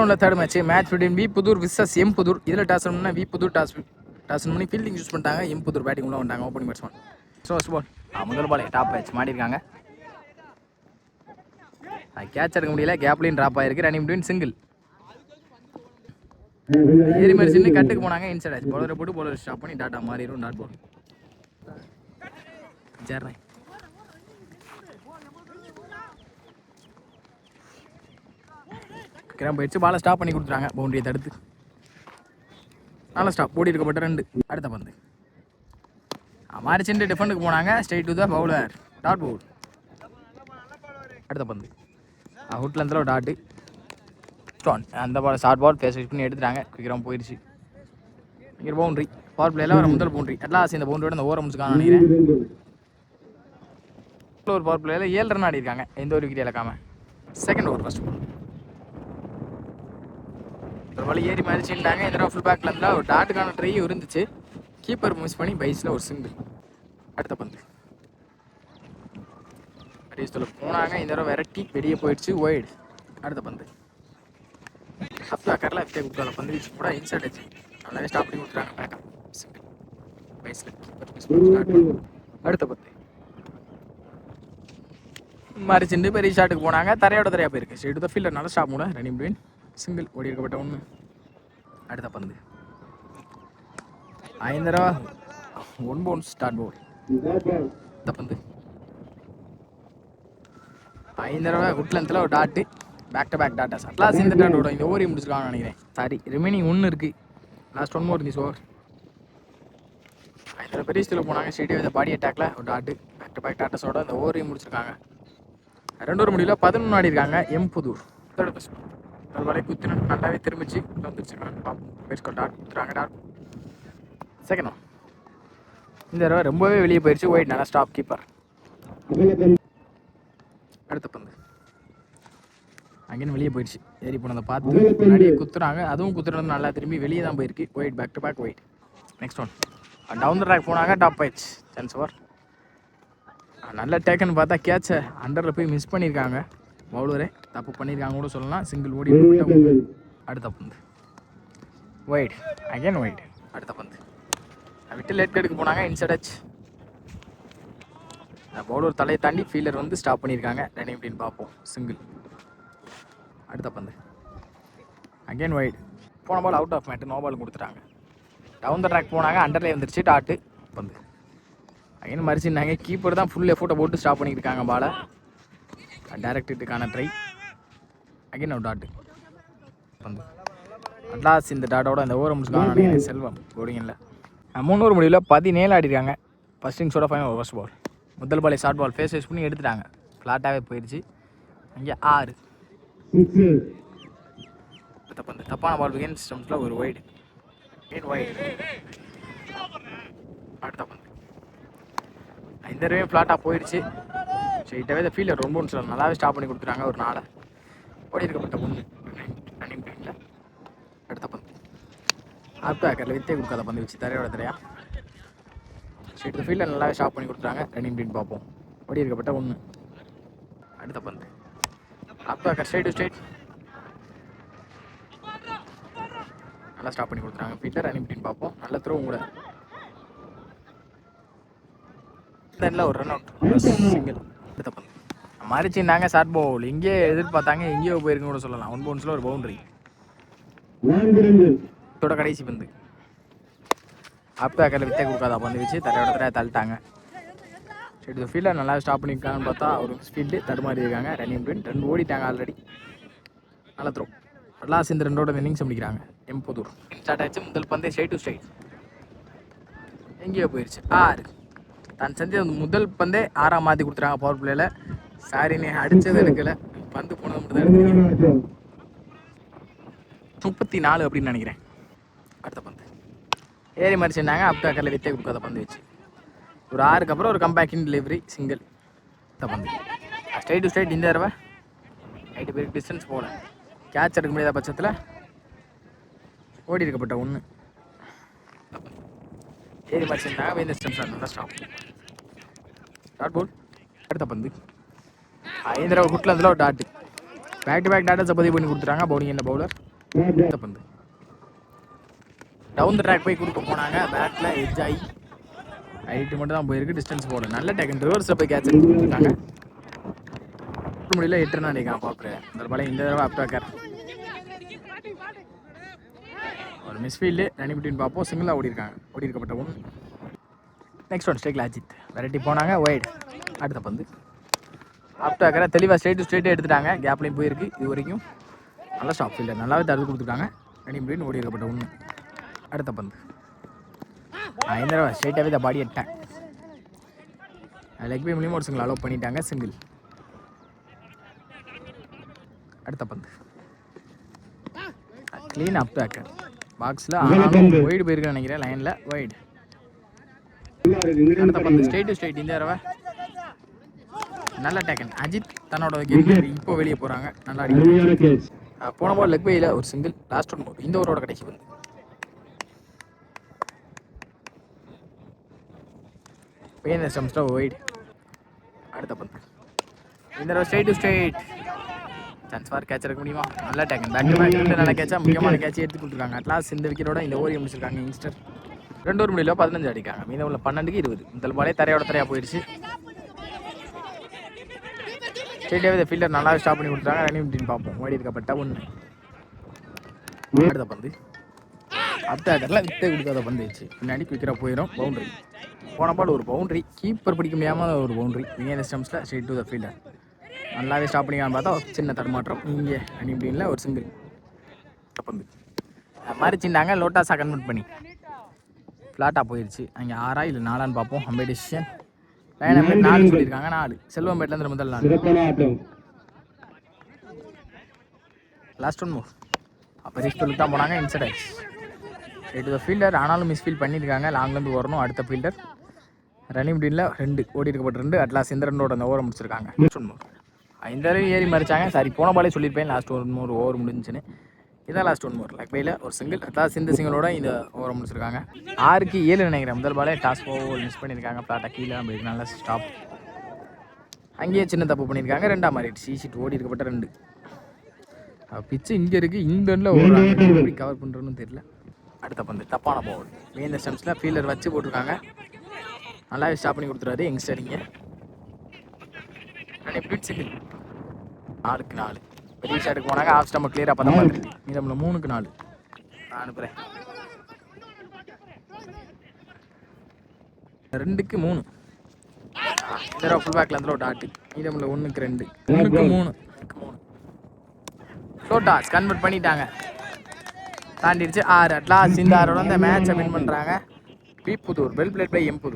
ரவுண்டில் third match between V Pudur versus M Pudur. இதில் toss பண்ணா வி புதூர் டாஸ் பண்ணி ஃபீல்டிங் யூஸ் பண்ணிட்டாங்க. எம் புதூர் பேட்டிங் உள்ள வந்தாங்க. ஓப்பனிங் பேட்ஸ்மேன் ஃபர்ஸ்ட் பால் முதல் பால் டாப் மேட்ச் மாட்டிருக்காங்க. கேட்ச் எடுக்க முடியல, கேப்லையும் ட்ராப் ஆயிருக்கு. Running between single. ஏறி மாதிரி சின்ன கட்டுக்கு போனாங்க. இன்சைட் ஆச்சு. பவுலரை போட்டு பவுலர் ஸ்டாப் பண்ணி டாட்டா மாறிடும். Dot ball. சரி கிராம் போயிடுச்சு. பாலை ஸ்டாப் பண்ணி கொடுத்துட்டாங்க. பவுண்டரியை தடுத்து நல்லா ஸ்டாப். ஓடி இருக்கப்பட்ட 2. அடுத்த பந்து மாறிச்சுட்டு டிஃபெண்டுக்கு போனாங்க. Straight to the bowler. Dot ball. அடுத்த பந்து அவுட்ல இருந்தாலும் ஒரு டாட்டு. அந்த ball short ball face use பண்ணி எடுத்துட்டாங்க. கிராம் போயிடுச்சு. இங்கே பவுண்டரி. பவர் பிளேல வர முதல் பவுண்டரி. அட்லாஸ் இந்த பவுண்டரியோட இந்த ஓரம் முடிச்சுக்கான நினைக்கிறேன். ஒரு பவர் பிளேல 7 ரன் ஆடி இருக்காங்க. எந்த ஒரு விக்கெட் இழக்காம. செகண்ட் ஓவர் ஃபர்ஸ்ட் பால் ஒரு வழி ஏறி மறிச்சுட்டாங்க. இந்த தடவை ஃபுல் பேக்கில் இருந்தால் ஒரு டாட்டுக்கான ட்ரையும் இருந்துச்சு. கீப்பர் மிஸ் பண்ணி பைஸில் ஒரு சிங்கிள். அடுத்த பந்து ரீஸ்டில் போனாங்க. இந்த தடவை விரட்டி வெளியே போயிடுச்சு. ஒய்டு. அடுத்த பந்து லெஃப்ட் பேக்கரில் லெஃப்டே கொடுக்காத பந்து வீச்சு கூட இன்சைட் ஆச்சு. நல்லாவே ஸ்டாப் பண்ணி கொடுத்துறாங்க. பேக்கப் சிங்கிள் பைஸில் கீப்பர் மிஸ் பண்ணி. அடுத்த பந்து மறிச்சுட்டு பெரிய ஷாட்டுக்கு போனாங்க. தரையோட தரையாக போயிருக்கு. ஸ்ட்ரெயிட் டு த ஃபீல்டர் நல்லா ஸ்டாப் மூட. Running between single. ஓடி இருக்கப்பட்ட 1. அடுத்த பந்து 5 ரூபா 1 பவுன்ஸ். ஸ்டார்ட் பவுல். அடுத்த பந்து 5 ரூபா குட் லென்த்தில் ஒரு டாட்டு. பேக் டு பேக் டாட்டாஸ். அட்லாஸ் இந்த டாட்டோட இந்த ஓவரி முடிச்சிருக்காங்கன்னு நினைக்கிறேன். சாரி ரிமைனிங் 1 இருக்குது. லாஸ்ட் 1 மோர் இருந்துச்சு ஓவர். 5 ரூபா பெரிய ஸ்டில் போனாங்க. ஸ்ட்ரெயிட்டே இந்த பாடி அட்டாக்ல ஒரு டாட்டு. பேக் டு பேக் டாட்டாஸோட அந்த ஓவரையும் முடிச்சிருக்காங்க. 2 ஓவர் முடியல 11 ஆடி இருக்காங்க. எம் புதூர் தேர்ட் பஸ் ஒரு வலை குத்தின நல்லாவே திரும்பிச்சு வந்துருச்சுருக்காங்க. டாட் கொடுத்துறாங்க. Dot second one. இந்த தடவை ரொம்பவே வெளியே போயிடுச்சு. ஒயிட் நல்லா ஸ்டாப் கீப்பர். அடுத்த பந்து அங்கேன்னு வெளியே போயிடுச்சு. ஏறி போனதை பார்த்து முன்னாடியே குத்துறாங்க. அதுவும் குத்துறது நல்லா திரும்பி வெளியே தான் போயிருக்கு. Wide back to back wide. Next one down the track போனாங்க. டாப் ஆயிடுச்சு. Chance over. நல்ல டேக்குன்னு பார்த்தா கேட்சை அண்டரில் போய் மிஸ் பண்ணியிருக்காங்க. பவுலரே தப்பு பண்ணியிருக்காங்க கூட சொல்லலாம். சிங்கிள் ஓடி. அடுத்த பந்து ஒயிட். Again white. அடுத்த பந்து விட்டு லேட் எடுக்க போனாங்க. Inside touch. பவுலர் தலையை தாண்டி ஃபீல்டர் வந்து ஸ்டாப் பண்ணியிருக்காங்க. ரன்னிங் அப்படின்னு பார்ப்போம். சிங்கிள். அடுத்த பந்து அகைன் ஒயிட். போன பால் அவுட் ஆஃப் மேட். நோ பால் கொடுத்துட்டாங்க. டவுன் த ட்ராக் போனாங்க. அண்டர்லேயே வந்துருச்சு. டாட்டு பந்து அகைன் மறிச்சுனாங்க. கீப்பர் தான் ஃபுல் எஃபோர்ட்டை போட்டு ஸ்டாப் பண்ணியிருக்காங்க. பாலை டைரக்ட் ஹிட்டுக்கான ட்ரை. அகைன் ஒரு டாட்டு பந்து அட்லாஸ் இந்த டாட்டோட இந்த ஓவர் முடிச்சுக்கான செல்வம் போடிங்கில் 3 ஓவர் முடிவில் 17 ஆடிருக்காங்க. ஃபர்ஸ்ட் இன்னிங்ஸோட ஃபைனல் ஓவர் ஃபர்ஸ்ட் பால். முதல் பாலை ஷார்ட் பால் ஃபேஸ் யூஸ் பண்ணி எடுத்துட்டாங்க. ஃப்ளாட்டாகவே போயிடுச்சு. அங்கே 6. அடுத்த பந்து தப்பான பால். விகன் சிஸ்டம்ஸில் ஒரு ஒயிட். அடுத்த பந்து இந்த தடவை ஃப்ளாட்டாக போயிடுச்சு. ஸ்ட்ரெயிட்டாகவே இந்த ஃபீல்டர் ரொம்ப ஒன்று நல்லாவே ஸ்டாப் பண்ணி கொடுத்துட்டாங்க. ஒரு 4 ஓடி இருக்கப்பட்ட 1 ரன்னிங் பிளேயில். அடுத்த பந்து ஆப் பேக்கரில் வித்தே கொடுக்காத பந்து வச்சு தரையோட தரையா ஸ்ட்ரெயிட் இந்த ஃபீல்டர் நல்லாவே ஸ்டாப் பண்ணி கொடுத்துட்டாங்க. ரன்னிங் பிளேன் பார்ப்போம். ஓடி இருக்கப்பட்ட 1. அடுத்த பந்து ஆப் பேக்கர் ஸ்ட்ரெயிட் டு ஸ்ட்ரெயிட் நல்லா ஸ்டாப் பண்ணி கொடுத்துட்டாங்க. ஃபீல்டர் ரன்னிங் பிளேன் பார்ப்போம். நல்ல த்ரோவும் கூட. ஒரு ரன் அவுட். சிங்கிள். அடுத்த பந்து மறிச்சுட்டாங்க. ஷார்ட் பவுல். இங்கேயே எதிர்பார்த்தாங்க. எங்கேயோ போயிருக்குன்னு கூட சொல்லலாம். 1 பவுன்ஸில் ஒரு பவுண்டரி. இதோட கடைசி பந்து ஆப் பேக்கரில் வித்தே கொடுக்காத பந்து வச்சு தரையோட தரையா தள்ளிட்டாங்க. சரி ஃபீல்டர் நல்லா ஸ்டாப் பண்ணியிருக்காங்கன்னு பார்த்தா ஒரு ஸ்பீல்டு தடுமாறி இருக்காங்க. ரன்னிங் பின் 2 ஓடிட்டாங்க ஆல்ரெடி. நல்ல த்ரோ. அட்லாஸ் இந்த 2ஓட இன்னிங்ஸ் முடிக்கிறாங்க. எம் புதூர் ஸ்டார்ட் ஆச்சு. முதல் பந்தே ஸ்ட்ரெயிட் டு ஸ்ட்ரெயிட் எங்கேயோ போயிடுச்சு. 6. தான் செஞ்ச முதல் பந்தே 6ஆக மாற்றி கொடுத்துறாங்க. பவர் பிளேயில். சாரினே அடித்தது எடுக்கல. பந்து போனது மட்டும் தான் எடுத்துருக்கீங்க. 34 அப்படின்னு நினைக்கிறேன். அடுத்த பந்து ஏறி மறிச்சுட்டாங்க. அப் பேக்கரில் வித்தே கொடுக்காத பந்து வச்சு ஒரு 6க்கு அப்புறம் ஒரு கம்பேக்கிங் டெலிவரி சிங்கிள். அடுத்த பந்து ஸ்ட்ரைட் டு ஸ்ட்ரைட். இந்த தடவை 8 பேருக்கு டிஸ்டன்ஸ் போகல. கேட்ச் எடுக்க முடியாத பட்சத்தில் ஓடி இருக்கப்பட்ட 1. ஏறி மறிச்சுட்டாங்க. வேந்த ஸ்டெம்ஸ் நல்லா ஸ்டாப். டாட் போல். அடுத்த பந்து 5 ரூபா குட்டில் அதில் ஒரு டாட்டு. பேக் டு பேக் டாட்டை பதிவு பண்ணி கொடுத்துட்டாங்க. பவுலிங் இந்த பவுலர் அடுத்த பந்து டவுன் த ட்ராக் போய் கொடுக்க போனாங்க, பேட்டில் எட்ஜ் ஆகி ஹைட்டு மட்டும் தான் போயிருக்கு, டிஸ்டன்ஸ் போகல. நல்ல டேக்கன் ரிவர்ஸில் போய் கேட்ச் எடுத்து கொடுத்துருக்காங்க. முடியல 8 ரன் அடிக்கான் பாப்புறேன் இந்த பாலை. இந்த தடவை அப்டாக்கர் ஒரு மிஸ்ஃபீல்டு. ரன்னிங் பிட்வீன் பார்ப்போம். சிங்கிளாக ஓடி இருக்கப்பட்ட ஒன்று. நெக்ஸ்ட் ஒன் ஸ்ட்ரைக்கில் அஜித் வெரைட்டி போனாங்க, ஒயிட். அடுத்த பந்து அப்டாக்கரை தெளிவாக ஸ்ட்ரெயிட்டே எடுத்துட்டாங்க, கேப்லையும் போயிருக்கு. இது வரைக்கும் நல்ல ஸ்டாப் ஃபீல்டர், நல்லாவே தடுத்து கொடுத்துருக்காங்க. ரன்னிங் பிட்வீன் ஓடி இருக்கப்பட்ட ஒன்று. அடுத்த பந்து இந்த தடவை ஸ்ட்ரெயிட்டாகவே இந்த பாடி அட்டாக் லெக் பை மூலியமாக ஒரு சிங்கிள் அலோவ் பண்ணிட்டாங்க, சிங்கிள். அடுத்த பந்து க்ளீன் அப் டேக்கர் பாக்ஸில், ஆனாலும் ஒயிடு போயிருக்குன்னு நினைக்கிறேன், லைனில் ஒயிட். அடுத்த பந்து ஸ்ட்ரெயிட் டு ஸ்ட்ரெயிட். இந்த தடவை நல்ல டேக்கன் அஜித் தன்னோட கேம் இப்போ வெளியே போகிறாங்க, நல்லா அடிக்கிறாங்க. போன பால் லெக் பையில் ஒரு சிங்கிள். லாஸ்ட் ஒன் இந்த ஓவரோட கடைசி பந்து. பெயின் ஸ்டம்ஸ்டாக ஒயிட். அடுத்த பந்து இந்த தடவை straight to straight. Chance for catch எடுக்க முடியுமா? நல்லா டேக்கன் பேக் டு பேக் நல்ல கேட்சா, முக்கியமான கேட்ச் எடுத்து கொடுத்துருக்காங்க. அட்லாஸ் இந்த விக்கெட்டோட இந்த ஓவரையும் முடிச்சிருக்காங்க யங்ஸ்டர். 2 ஓவர் முடியல 15 அடிக்காங்க, மீதம் உள்ள 12க்கு 20. இந்த பாலே தரையாக போயிடுச்சு. ஸ்ட்ரெயிட்டாகவே இந்த ஃபீல்டர் நல்லா ஸ்டாப் பண்ணி கொடுத்துருக்காங்க. ரன்னிங் பிட்வீன் பார்ப்போம், ஓடி இருக்கப்பட்ட ஒன்று. அடுத்த பந்து அப்டாக்கரில் விட்டே கொடுக்காத பந்து வச்சு பின்னாடி குவிக்கராக போயிடும், பவுண்டரி. போன பால் ஒரு பவுண்டரி, கீப்பர் பிடிக்க முடியாமல் ஒரு பவுண்டரி. விங்கர் ஸ்டம்ஸில் ஸ்ட்ரெயிட் டு த ஃபீல்டர் நல்லாவே ஸ்டாப் பண்ணிக்கான்னு பார்த்தா சின்ன தடுமாற்றம். இங்கே ரன்னிங் பிட்வீனில் ஒரு சிங்கிள். பந்து மறிச்சிருந்தாங்க, லோட்டாஸாக கன்வெர்ட் பண்ணி ஃப்ளாட்டாக போயிடுச்சு. அங்கே 6 இல்லை 4 பார்ப்போம். அம்பே டிசிஷன் லைன் அம்பே 4 சொல்லியிருக்காங்க, 4. செல்வம்பேட்டிலேருந்து முதல் 4. Last one move. அப்போ 6 சொல்லிட்டு தான் போனாங்க, இன்சைட் ஆயிடுச்சு. ஸ்ட்ரெயிட் டு த ஃபீல்டர், ஆனாலும் மிஸ்ஃபீல் பண்ணியிருக்காங்க. லாங்லேருந்து வரணும் அடுத்த ஃபீல்டர். ரன்னிங் பிட்வீனில் 2 ஓடி இருக்கப்பட்ட 2. அட்லாஸ் இந்த 2 அந்த ஓவரை முடிச்சிருக்காங்க. இந்த தடவை ஏறி மறிச்சாங்க. சாரி, போன பாலே சொல்லியிருப்பேன் லாஸ்ட் ஒரு ஓவர் முடிஞ்சுன்னு. இதான் லாஸ்ட் 1 ஓவர். லெக் பையில் ஒரு சிங்கிள். அட்லாஸ் இந்த சிங்கிளோட இந்த ஓவரை முடிச்சிருக்காங்க. 6க்கு 7 நினைக்கிறேன். முதல் பாலே டாஸ் ஓவர் மிஸ் பண்ணியிருக்காங்க. ஃப்ளாட்டாக கீழே தான் போயிருக்கு, நல்லா ஸ்டாப். அங்கேயே சின்ன தப்பு பண்ணியிருக்காங்க. 2ஆக மாறிடுச்சு. ஷீட் ஓடி இருக்கப்பட்ட 2. பிச்சு இங்கே இருக்குது, இந்த ரன்னில் ஓடுறாங்க, எப்படி கவர் பண்ணுறதுன்னு தெரியல. அடுத்த பந்து தப்பான பவுல். மெயின் ஸ்டம்ஸில் ஃபீல்டர் வச்சு போட்டிருக்காங்க, நல்லாவே ஸ்டாப் பண்ணி கொடுத்துருவாரு யங்ஸ்டர். இங்கே பிட் சிங்கிள். 4க்கு 4 பெரிய ஷாட்டுக்கு போனாங்க. ஆஃப் ஸ்டம்பை கிளியராக பார்த்தா பார்த்துருக்கு. மீதமில் 3க்கு 4. நான் அனுப்புகிறேன். 2க்கு 3. இந்த தடவை ஃபுல் பேக்கில் இருந்தாலும் ஒரு டாட்டு. மீதமில் 1க்கு 2. 1க்கு 3. லோட்டாஸ் கன்வெர்ட் பண்ணிட்டாங்க, தாண்டிடுச்சு 6. அட்லாஸ் இந்த 6ஓட அந்த மேட்சை வின் பண்ணுறாங்க. B Pudur. Well played by M Pudur.